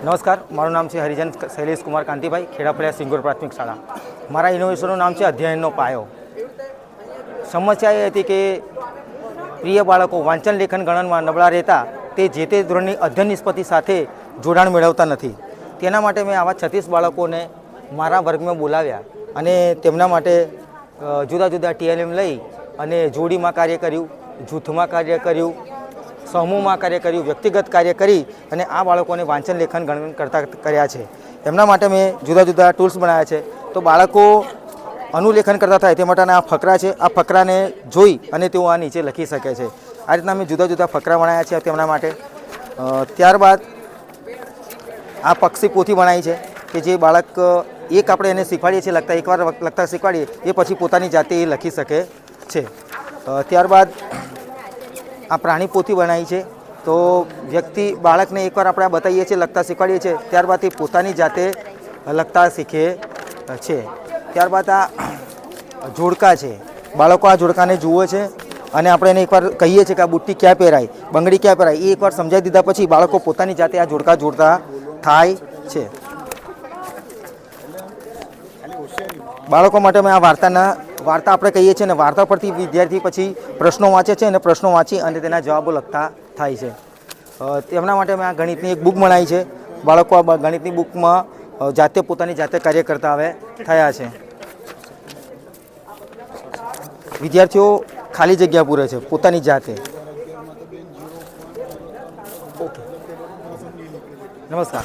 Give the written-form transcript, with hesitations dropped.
નમસ્કાર, મારું નામ છે હરિજન શૈલેષ કુમાર કાંતિભાઈ, ખેડાફળિયા સિંગોર પ્રાથમિક શાળા. મારા ઇનોવેશનનું નામ છે અધ્યયનનો પાયો. સમસ્યા એ હતી કે પ્રિય બાળકો વાંચન લેખન ગણનમાં નબળા રહેતા તે જે તે ધોરણની અધ્યયન નિષ્પત્તિ સાથે જોડાણ મેળવતા નથી. તેના માટે મેં આવા 36 બાળકોને મારા વર્ગમાં બોલાવ્યા અને તેમના માટે જુદા જુદા TLM લઈ અને જોડીમાં કાર્ય કર્યું, જૂથમાં કાર્ય કર્યું, સમૂહમાં કાર્ય કર્યું, વ્યક્તિગત કાર્ય કરી અને આ બાળકોને વાંચન લેખન ગણન કરતા કર્યા છે. એમના માટે મેં જુદા જુદા ટૂલ્સ બનાવ્યા છે. તો બાળકો અનુલેખન કરતા થાય તે માટેના આ ફકરા છે. આ ફકરાને જોઈ અને તેઓ આ નીચે લખી શકે છે. આ રીતના મેં જુદા જુદા ફકરા બનાવ્યા છે તેમના માટે. ત્યારબાદ આ પક્ષી પોથી બનાવી છે કે જે બાળક એક આપણે એને શીખવાડીએ છીએ લખતા, એકવાર લખતા શીખવાડીએ એ પછી પોતાની જાતે એ લખી શકે છે. ત્યારબાદ આ પ્રાણી પોથી બનાવી છે. તો બાળકને એકવાર આપણે આ બતાવીએ છીએ, લખતા શીખવાડીએ છીએ, ત્યારબાદ એ પોતાની જાતે લખતા શીખે છે. ત્યારબાદ આ જોડકા છે. બાળકો આ જોડકાને જુએ છે અને આપણે એને એકવાર કહીએ છીએ કે આ બુટ્ટી ક્યાં પહેરાય, બંગડી ક્યાં પહેરાય, એ એકવાર સમજાવી દીધા પછી બાળકો પોતાની જાતે આ જોડકા જોડતા થાય છે. બાળકો માટે અમે આ વાર્તા આપણે કહીએ છીએ ને વાર્તા પરથી વિદ્યાર્થી પછી પ્રશ્નો વાંચે છે અને પ્રશ્નો વાંચી અને તેના જવાબો લખતા થાય છે. તેમના માટે મેં આ ગણિતની એક બુક બનાવી છે. બાળકો આ ગણિતની બુકમાં જાતે પોતાની જાતે કાર્ય કરતા હવે થયા છે. વિદ્યાર્થીઓ ખાલી જગ્યા પૂરે છે પોતાની જાતે. ઓકે, નમસ્કાર.